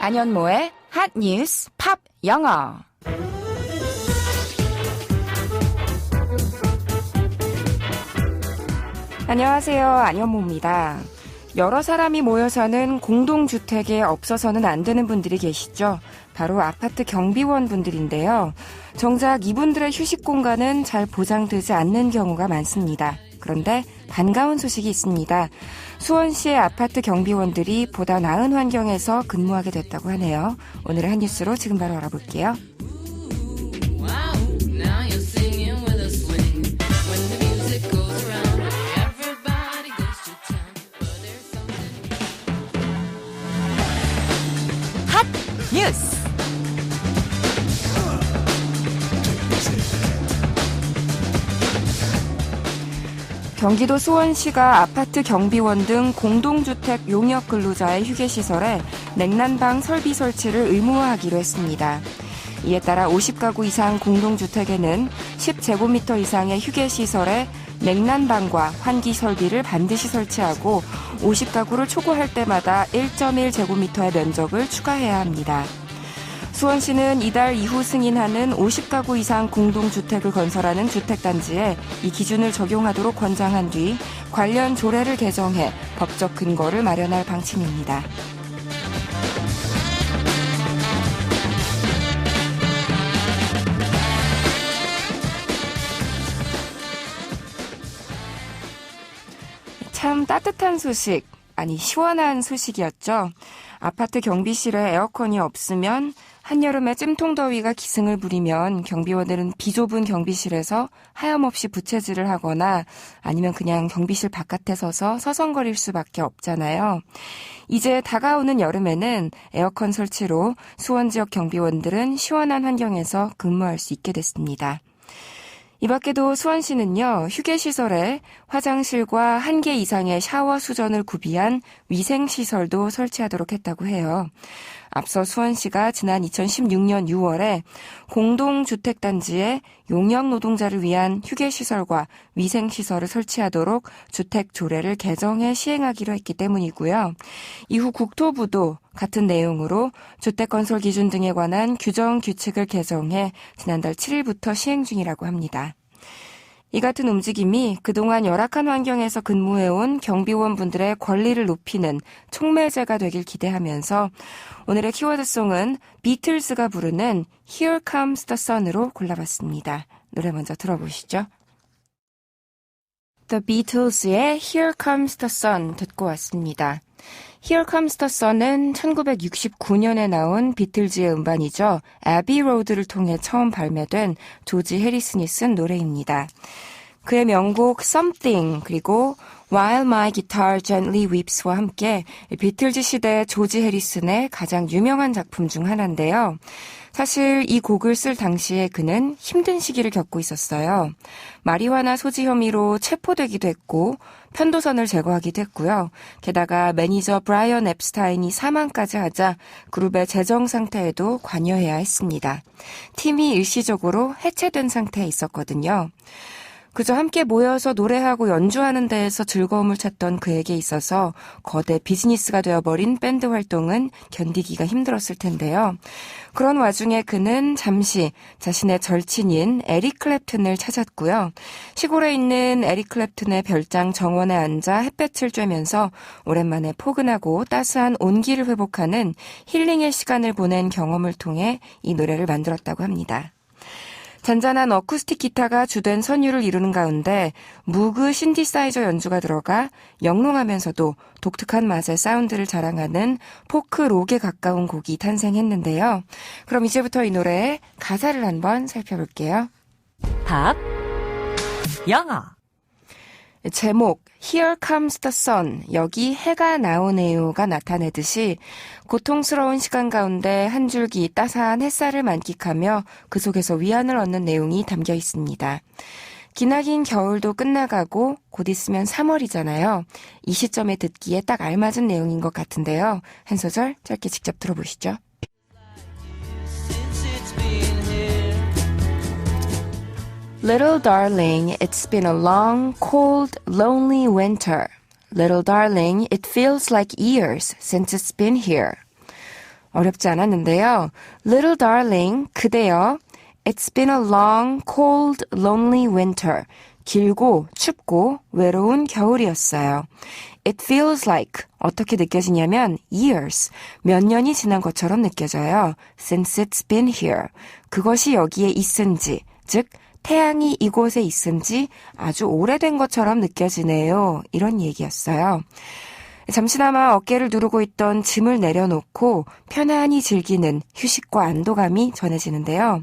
안현모의 핫 뉴스 팝 영어. 안녕하세요. 안현모입니다. 여러 사람이 모여 사는 공동주택에 없어서는 안 되는 분들이 계시죠. 바로 아파트 경비원 분들인데요. 정작 이분들의 휴식 공간은 잘 보장되지 않는 경우가 많습니다. 그런데 반가운 소식이 있습니다. 수원시의 아파트 경비원들이 보다 나은 환경에서 근무하게 됐다고 하네요. 오늘의 한 뉴스로 지금 바로 알아볼게요. 핫 뉴스! 경기도 수원시가 아파트 경비원 등 공동주택 용역 근로자의 휴게시설에 냉난방 설비 설치를 의무화하기로 했습니다. 이에 따라 50가구 이상 공동주택에는 10제곱미터 이상의 휴게시설에 냉난방과 환기 설비를 반드시 설치하고 50가구를 초과할 때마다 1.1제곱미터의 면적을 추가해야 합니다. 수원시는 이달 이후 승인하는 50가구 이상 공동주택을 건설하는 주택단지에 이 기준을 적용하도록 권장한 뒤 관련 조례를 개정해 법적 근거를 마련할 방침입니다. 참 따뜻한 소식, 아니 시원한 소식이었죠. 아파트 경비실에 에어컨이 없으면 한여름에 찜통더위가 기승을 부리면 경비원들은 비좁은 경비실에서 하염없이 부채질을 하거나 아니면 그냥 경비실 바깥에 서서 서성거릴 수밖에 없잖아요. 이제 다가오는 여름에는 에어컨 설치로 수원 지역 경비원들은 시원한 환경에서 근무할 수 있게 됐습니다. 이 밖에도 수원시는요, 휴게시설에 화장실과 1개 이상의 샤워 수전을 구비한 위생시설도 설치하도록 했다고 해요. 앞서 수원시가 지난 2016년 6월에 공동주택단지에 용역 노동자를 위한 휴게시설과 위생시설을 설치하도록 주택조례를 개정해 시행하기로 했기 때문이고요. 이후 국토부도 같은 내용으로 주택건설 기준 등에 관한 규정 규칙을 개정해 지난달 7일부터 시행 중이라고 합니다. 이 같은 움직임이 그동안 열악한 환경에서 근무해온 경비원분들의 권리를 높이는 촉매제가 되길 기대하면서 오늘의 키워드송은 비틀즈가 부르는 Here Comes the Sun으로 골라봤습니다. 노래 먼저 들어보시죠. The Beatles의 Here Comes the Sun 듣고 왔습니다. Here Comes the Sun은 1969년에 나온 비틀즈의 음반이죠. Abbey Road를 통해 처음 발매된 조지 해리슨이 쓴 노래입니다. 그의 명곡 Something 그리고 While My Guitar Gently Weeps와 함께 비틀즈 시대 조지 해리슨의 가장 유명한 작품 중 하나인데요. 사실 이 곡을 쓸 당시에 그는 힘든 시기를 겪고 있었어요. 마리화나 소지 혐의로 체포되기도 했고 편도선을 제거하기도 했고요. 게다가 매니저 브라이언 앱스타인이 사망까지 하자 그룹의 재정 상태에도 관여해야 했습니다. 팀이 일시적으로 해체된 상태에 있었거든요. 그저 함께 모여서 노래하고 연주하는 데에서 즐거움을 찾던 그에게 있어서 거대 비즈니스가 되어버린 밴드 활동은 견디기가 힘들었을 텐데요. 그런 와중에 그는 잠시 자신의 절친인 에릭 클랩튼을 찾았고요. 시골에 있는 에릭 클랩튼의 별장 정원에 앉아 햇볕을 쬐면서 오랜만에 포근하고 따스한 온기를 회복하는 힐링의 시간을 보낸 경험을 통해 이 노래를 만들었다고 합니다. 잔잔한 어쿠스틱 기타가 주된 선율을 이루는 가운데 무그 신디사이저 연주가 들어가 영롱하면서도 독특한 맛의 사운드를 자랑하는 포크 록에 가까운 곡이 탄생했는데요. 그럼 이제부터 이 노래의 가사를 한번 살펴볼게요. 팝 영어 제목 Here Comes the Sun, 여기 해가 나오네요가 나타내듯이 고통스러운 시간 가운데 한 줄기 따스한 햇살을 만끽하며 그 속에서 위안을 얻는 내용이 담겨 있습니다. 기나긴 겨울도 끝나가고 곧 있으면 3월이잖아요. 이 시점에 듣기에 딱 알맞은 내용인 것 같은데요. 한 소절 짧게 직접 들어보시죠. Little darling, it's been a long, cold, lonely winter. Little darling, it feels like years since it's been here. 어렵지 않았는데요. Little darling, 그대여. It's been a long, cold, lonely winter. 길고 춥고 외로운 겨울이었어요. It feels like, 어떻게 느껴지냐면 years, 몇 년이 지난 것처럼 느껴져요. Since it's been here, 그것이 여기에 있은지, 즉 태양이 이곳에 있은지 아주 오래된 것처럼 느껴지네요. 이런 얘기였어요. 잠시나마 어깨를 누르고 있던 짐을 내려놓고 편안히 즐기는 휴식과 안도감이 전해지는데요.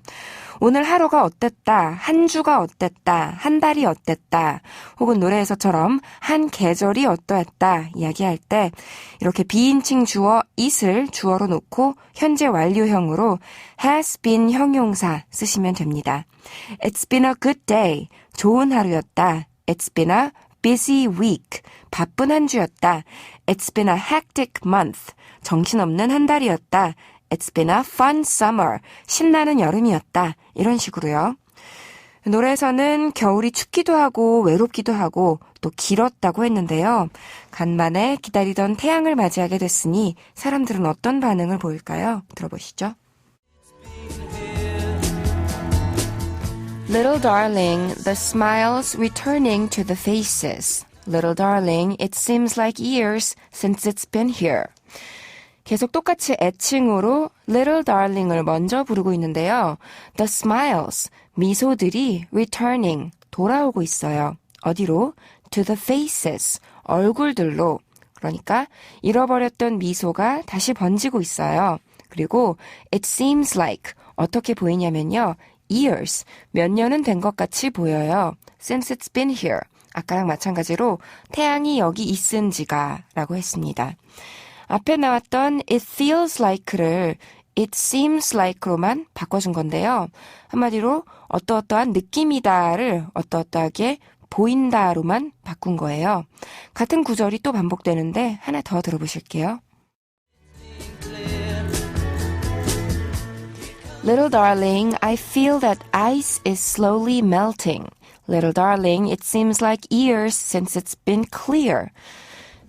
오늘 하루가 어땠다, 한 주가 어땠다, 한 달이 어땠다, 혹은 노래에서처럼 한 계절이 어떠했다 이야기할 때 이렇게 비인칭 주어 it을 주어로 놓고 현재 완료형으로 has been 형용사 쓰시면 됩니다. It's been a good day, 좋은 하루였다. It's been a busy week, 바쁜 한 주였다. It's been a hectic month, 정신없는 한 달이었다. It's been a fun summer, 신나는 여름이었다. 이런 식으로요. 노래에서는 겨울이 춥기도 하고 외롭기도 하고 또 길었다고 했는데요. 간만에 기다리던 태양을 맞이하게 됐으니 사람들은 어떤 반응을 보일까요? 들어보시죠. Little darling, the smiles returning to the faces. Little darling, it seems like years since it's been here. 계속 똑같이 애칭으로 Little darling을 먼저 부르고 있는데요. The smiles, 미소들이 returning, 돌아오고 있어요. 어디로? To the faces, 얼굴들로. 그러니까 잃어버렸던 미소가 다시 번지고 있어요. 그리고 it seems like, 어떻게 보이냐면요. years, 몇 년은 된 것 같이 보여요. Since it's been here. 아까랑 마찬가지로 태양이 여기 있은지가 라고 했습니다. 앞에 나왔던 it feels like를 it seems like로만 바꿔준 건데요. 한마디로 어떠어떠한 느낌이다를 어떠어떠하게 보인다로만 바꾼 거예요. 같은 구절이 또 반복되는데 하나 더 들어보실게요. Little darling, I feel that ice is slowly melting. Little darling, it seems like years since it's been clear.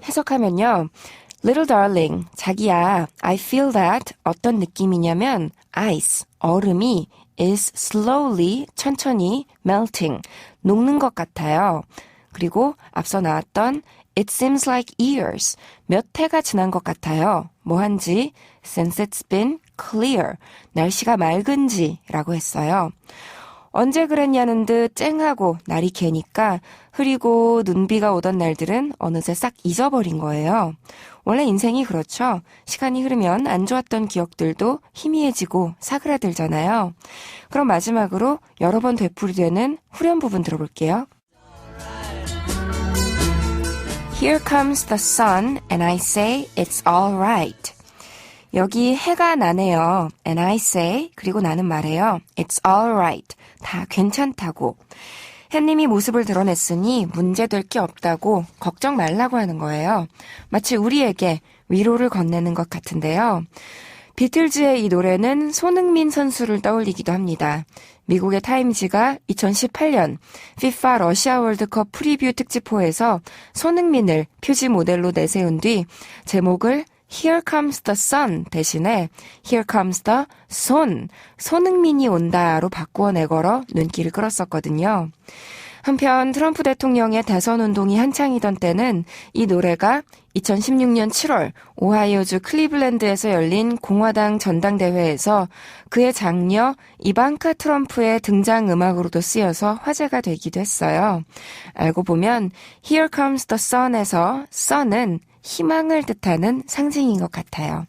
해석하면요. Little darling, 자기야, I feel that 어떤 느낌이냐면 ice, 얼음이 is slowly, 천천히 melting, 녹는 것 같아요. 그리고 앞서 나왔던 it seems like years, 몇 해가 지난 것 같아요. 뭐한지 since it's been clear, 날씨가 맑은지라고 했어요. 언제 그랬냐는 듯 쨍하고 날이 개니까 흐리고 눈비가 오던 날들은 어느새 싹 잊어버린 거예요. 원래 인생이 그렇죠. 시간이 흐르면 안 좋았던 기억들도 희미해지고 사그라들잖아요. 그럼 마지막으로 여러 번 되풀이되는 후렴 부분 들어볼게요. Here comes the sun and I say it's all right. 여기 해가 나네요. And I say, 그리고 나는 말해요. It's all right. 다 괜찮다고. 해님이 모습을 드러냈으니 문제될 게 없다고 걱정 말라고 하는 거예요. 마치 우리에게 위로를 건네는 것 같은데요. 비틀즈의 이 노래는 손흥민 선수를 떠올리기도 합니다. 미국의 타임지가 2018년 FIFA 러시아 월드컵 프리뷰 특집호에서 손흥민을 표지 모델로 내세운 뒤 제목을 Here comes the sun 대신에 Here comes the 손, 손흥민이 온다로 바꾸어 내걸어 눈길을 끌었었거든요. 한편 트럼프 대통령의 대선 운동이 한창이던 때는 이 노래가 2016년 7월 오하이오주 클리블랜드에서 열린 공화당 전당대회에서 그의 장녀 이방카 트럼프의 등장음악으로도 쓰여서 화제가 되기도 했어요. 알고 보면 Here comes the sun에서 sun은 희망을 뜻하는 상징인 것 같아요.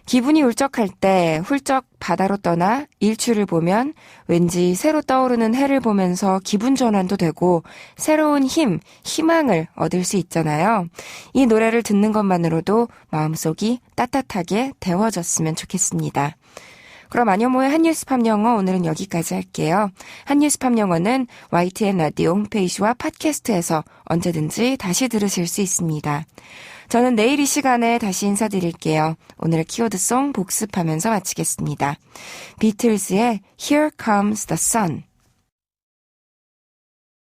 기분이 울적할 때 훌쩍 바다로 떠나 일출을 보면 왠지 새로 떠오르는 해를 보면서 기분 전환도 되고 새로운 힘, 희망을 얻을 수 있잖아요. 이 노래를 듣는 것만으로도 마음속이 따뜻하게 데워졌으면 좋겠습니다. 그럼 안효모의 한뉴스팝 영어 오늘은 여기까지 할게요. 한뉴스팝 영어는 YTN 라디오 홈페이지와 팟캐스트에서 언제든지 다시 들으실 수 있습니다. 저는 내일 이 시간에 다시 인사드릴게요. 오늘의 키워드송 복습하면서 마치겠습니다. 비틀즈의 Here Comes the Sun.